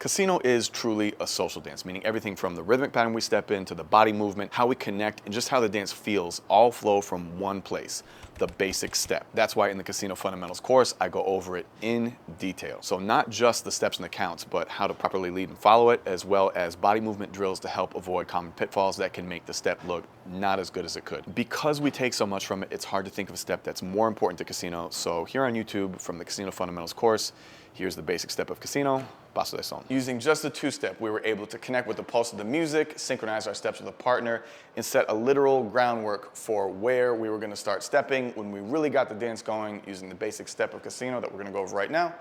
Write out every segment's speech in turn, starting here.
Casino is truly a social dance, meaning everything from the rhythmic pattern we step in to the body movement, how we connect, and just how the dance feels all flow from one place, the basic step. That's why in the Casino Fundamentals course, I go over it in detail. So not just the steps and the counts, but how to properly lead and follow it, as well as body movement drills to help avoid common pitfalls that can make the step look not as good as it could. Because we take so much from it, it's hard to think of a step that's more important to Casino. So here on YouTube, from the Casino Fundamentals course, here's the basic step of Casino, Paso de Son. Using just the two-step, we were able to connect with the pulse of the music, synchronize our steps with a partner, and set a literal groundwork for where we were going to start stepping when we really got the dance going using the basic step of Casino that we're going to go over right now,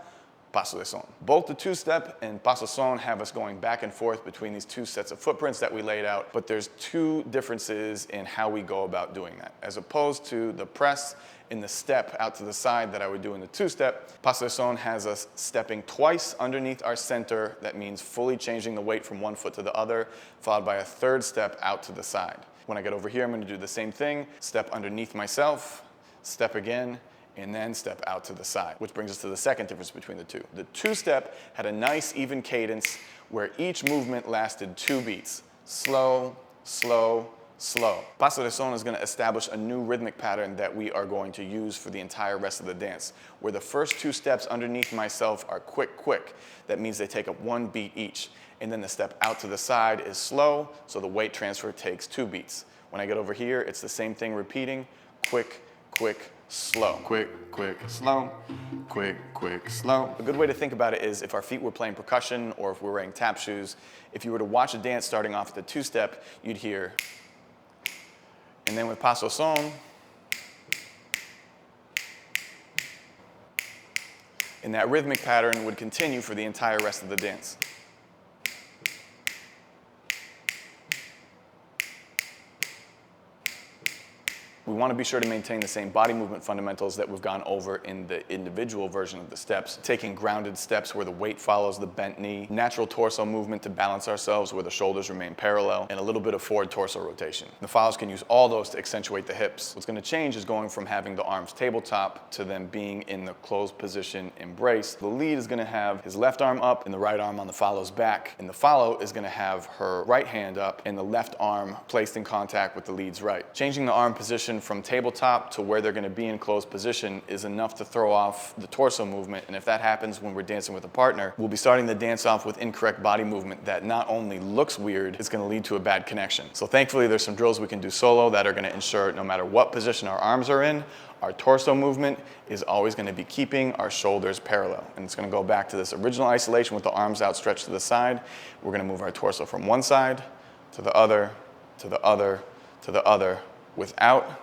Paso de Son. Both the two-step and Paso de Son have us going back and forth between these two sets of footprints that we laid out, but there's two differences in how we go about doing that. As opposed to the press in the step out to the side that I would do in the two-step, Paso de Son has us stepping twice underneath our center. That means fully changing the weight from one foot to the other, followed by a third step out to the side. When I get over here, I'm going to do the same thing, step underneath myself, step again, and then step out to the side, which brings us to the second difference between the two. The two-step had a nice even cadence where each movement lasted 2 beats. Slow, slow, slow. Paso de Son is going to establish a new rhythmic pattern that we are going to use for the entire rest of the dance, where the first 2 steps underneath myself are quick, quick. That means they take up 1 beat each. And then the step out to the side is slow, so the weight transfer takes 2 beats. When I get over here, it's the same thing repeating, quick, quick, slow. Quick, quick, slow. Quick, quick, slow. A good way to think about it is if our feet were playing percussion or if we're wearing tap shoes, if you were to watch a dance starting off at the two-step, you'd hear. And then with Paso de Son, and that rhythmic pattern would continue for the entire rest of the dance. We want to be sure to maintain the same body movement fundamentals that we've gone over in the individual version of the steps, taking grounded steps where the weight follows the bent knee, natural torso movement to balance ourselves where the shoulders remain parallel, and a little bit of forward torso rotation. The follows can use all those to accentuate the hips. What's going to change is going from having the arms tabletop to them being in the closed position embrace. The lead is going to have his left arm up and the right arm on the follow's back, and the follow is going to have her right hand up and the left arm placed in contact with the lead's right. Changing the arm position from tabletop to where they're going to be in closed position is enough to throw off the torso movement, and if that happens when we're dancing with a partner, we'll be starting the dance off with incorrect body movement that not only looks weird, it's going to lead to a bad connection. So thankfully there's some drills we can do solo that are going to ensure no matter what position our arms are in, our torso movement is always going to be keeping our shoulders parallel. And it's going to go back to this original isolation with the arms outstretched to the side. We're going to move our torso from one side to the other, to the other, to the other, without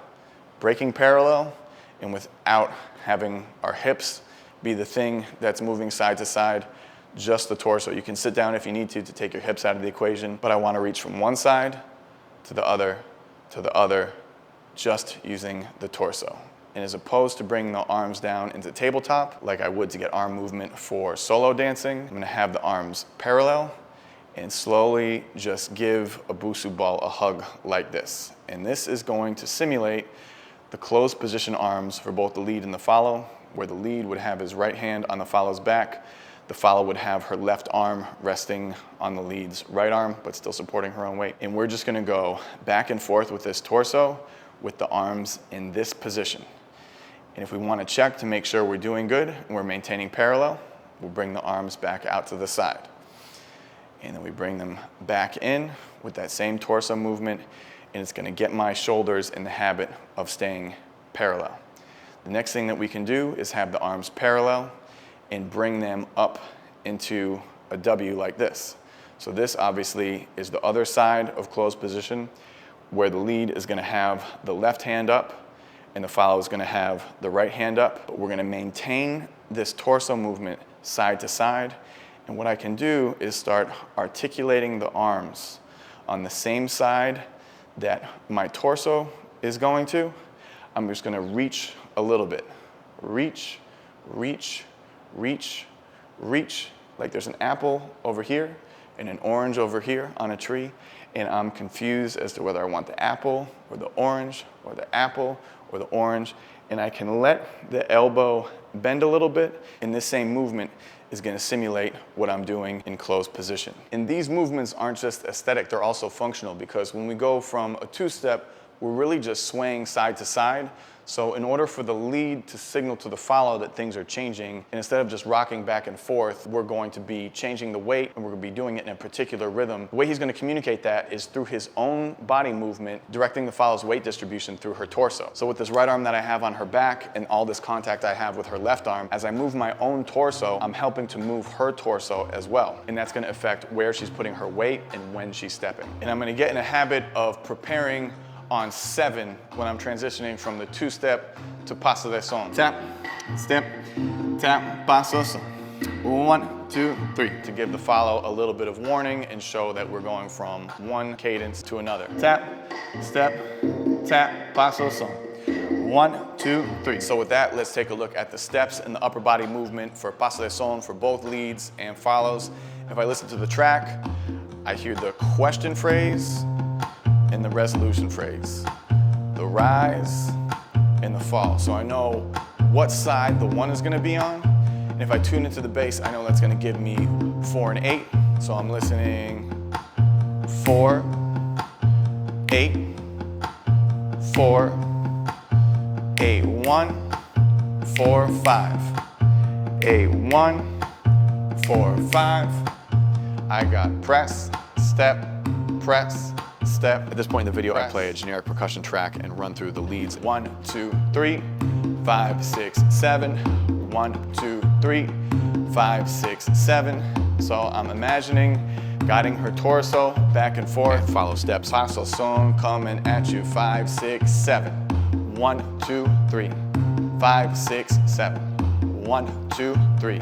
breaking parallel and without having our hips be the thing that's moving side to side, just the torso. You can sit down if you need to take your hips out of the equation, but I want to reach from one side to the other, just using the torso. And as opposed to bringing the arms down into tabletop, like I would to get arm movement for solo dancing, I'm going to have the arms parallel and slowly just give a busu ball a hug like this. And this is going to simulate the closed position arms for both the lead and the follow, where the lead would have his right hand on the follow's back, the follow would have her left arm resting on the lead's right arm, but still supporting her own weight. And we're just gonna go back and forth with this torso with the arms in this position. And if we wanna check to make sure we're doing good and we're maintaining parallel, we'll bring the arms back out to the side. And then we bring them back in with that same torso movement, and it's going to get my shoulders in the habit of staying parallel. The next thing that we can do is have the arms parallel and bring them up into a W like this. So this obviously is the other side of closed position, where the lead is going to have the left hand up and the follow is going to have the right hand up. But we're going to maintain this torso movement side to side. And what I can do is start articulating the arms on the same side that my torso is going to. I'm just going to reach a little bit. Reach, reach, reach, reach. Like there's an apple over here and an orange over here on a tree, and I'm confused as to whether I want the apple or the orange or the apple or the orange, and I can let the elbow bend a little bit, and this same movement is going to simulate what I'm doing in closed position. And these movements aren't just aesthetic, they're also functional, because when we go from a two-step, we're really just swaying side to side. So in order for the lead to signal to the follow that things are changing, and instead of just rocking back and forth, we're going to be changing the weight, and we're going to be doing it in a particular rhythm. The way he's going to communicate that is through his own body movement, directing the follow's weight distribution through her torso. So with this right arm that I have on her back and all this contact I have with her left arm, as I move my own torso, I'm helping to move her torso as well. And that's going to affect where she's putting her weight and when she's stepping. And I'm going to get in a habit of preparing on 7 when I'm transitioning from the two-step to Paso de Son. Tap, step, tap, Paso Son. 1, 2, 3. To give the follow a little bit of warning and show that we're going from one cadence to another. Tap, step, tap, Paso Son. 1, 2, 3. So with that, let's take a look at the steps and the upper body movement for Paso de Son for both leads and follows. If I listen to the track, I hear the question phrase and the resolution phrase, the rise and the fall. So I know what side the 1 is going to be on. And if I tune into the bass, I know that's going to give me 4 and 8. So I'm listening 4, 8, 4, 8, 1, 4, 5, 8, 1, 4, 5. I got press, step, press, step. At this point in the video, press. I play a generic percussion track and run through the leads. 1, 2, 3, 5, 6, 7. 1, 2, 3, 5, 6, 7. So I'm imagining guiding her torso back and forth. And follow steps. Paso Son coming at you. 5, 6, 7. 1, 2, 3, 5, 6, 7. 1, 2, 3,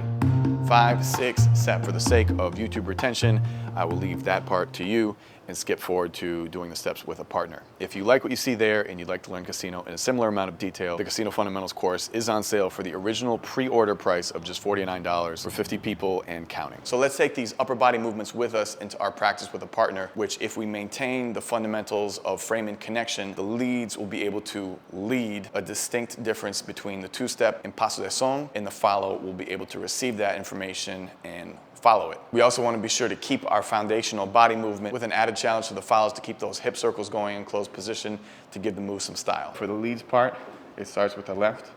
5, 6, 7. For the sake of YouTube retention, I will leave that part to you and skip forward to doing the steps with a partner. If you like what you see there and you'd like to learn casino in a similar amount of detail, the Casino Fundamentals course is on sale for the original pre-order price of just $49 for 50 people and counting. So let's take these upper body movements with us into our practice with a partner, which if we maintain the fundamentals of frame and connection, the leads will be able to lead a distinct difference between the two-step and Paso de Son, and the follow will be able to receive that information and follow it. We also want to be sure to keep our foundational body movement with an added challenge to the follows to keep those hip circles going in closed position to give the move some style. For the leads part, it starts with the left,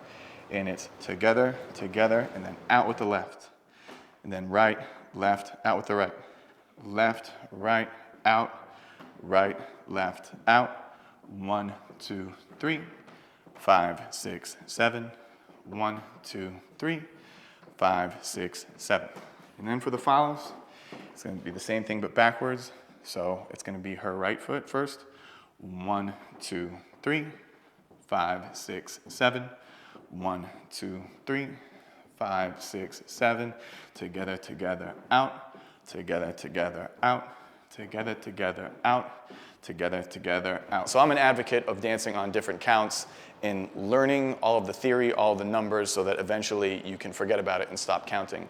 and it's together, together, and then out with the left. And then right, left, out with the right. Left, right, out, right, left, out. 1, 2, 3, 5, 6, 7. 1, 2, 3, 5, 6, 7. And then for the follows, it's going to be the same thing but backwards. So it's going to be her right foot first. 1, 2, 3, 5, 6, 7. 1, 2, 3, 5, 6, 7. Together, together, out. Together, together, out. Together, together, out. Together, together, out. So I'm an advocate of dancing on different counts and learning all of the theory, all of the numbers, so that eventually you can forget about it and stop counting.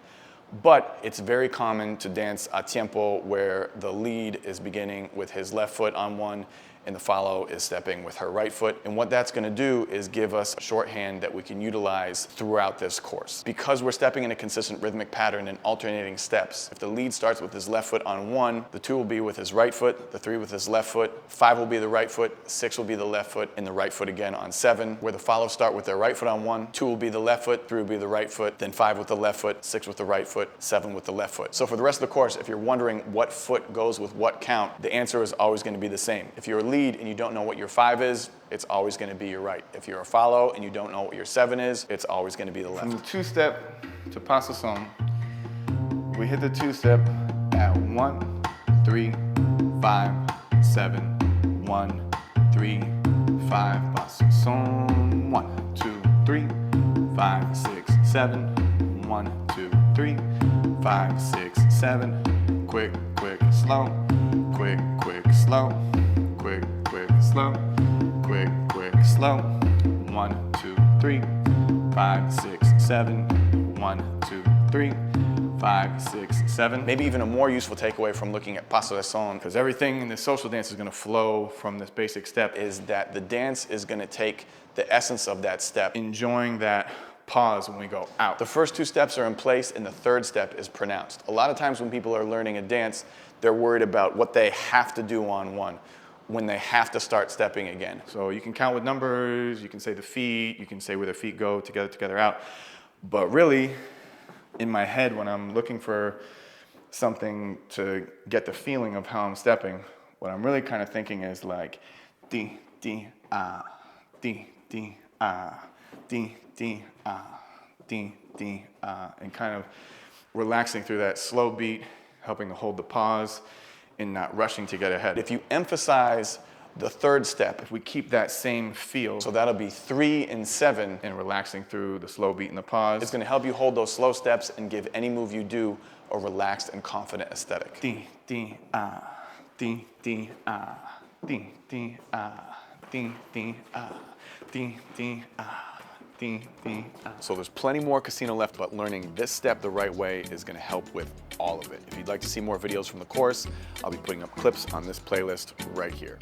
But it's very common to dance atiempo, where the lead is beginning with his left foot on 1 and the follow is stepping with her right foot. And what that's going to do is give us a shorthand that we can utilize throughout this course. Because we're stepping in a consistent rhythmic pattern and alternating steps, if the lead starts with his left foot on 1, the 2 will be with his right foot, the 3 with his left foot, 5 will be the right foot, 6 will be the left foot, and the right foot again on 7. Where the follows start with their right foot on 1, 2 will be the left foot, 3 will be the right foot, then 5 with the left foot, 6 with the right foot, 7 with the left foot. So for the rest of the course, if you're wondering what foot goes with what count, the answer is always going to be the same. If you're a lead and you don't know what your 5 is, it's always going to be your right. If you're a follow and you don't know what your 7 is, it's always going to be the left. From the two-step to Paso Son, we hit the two-step at 1, 3, 5, 7, 1, 3, 5, Paso Son, 1, 2, 3, 5, 6, 7, 1, 2, 3, 5, 6, 7, quick, quick, slow, quick, quick, slow, quick, quick, slow, quick, quick, slow. 1, 2, 3, 5, 6, 7. 1, 2, 3, 5, 6, 7. Maybe even a more useful takeaway from looking at Paso de Son, because everything in this social dance is going to flow from this basic step, is that the dance is going to take the essence of that step, enjoying that pause when we go out. The first two steps are in place and the third step is pronounced. A lot of times when people are learning a dance, they're worried about what they have to do on one, when they have to start stepping again. So you can count with numbers, you can say the feet, you can say where the feet go, together, together, out. But really, in my head, when I'm looking for something to get the feeling of how I'm stepping, what I'm really kind of thinking is like, D, D, ah, D, D, ah, D, D, ah, D, D, ah, and kind of relaxing through that slow beat, helping to hold the pause and not rushing to get ahead. If you emphasize the third step, if we keep that same feel, so that'll be 3 and 7, and relaxing through the slow beat and the pause, it's gonna help you hold those slow steps and give any move you do a relaxed and confident aesthetic. D, D, ah, D, D, ah, D, D, ah, D, D, ah, D, D, ah. So there's plenty more casino left, but learning this step the right way is going to help with all of it. If you'd like to see more videos from the course, I'll be putting up clips on this playlist right here.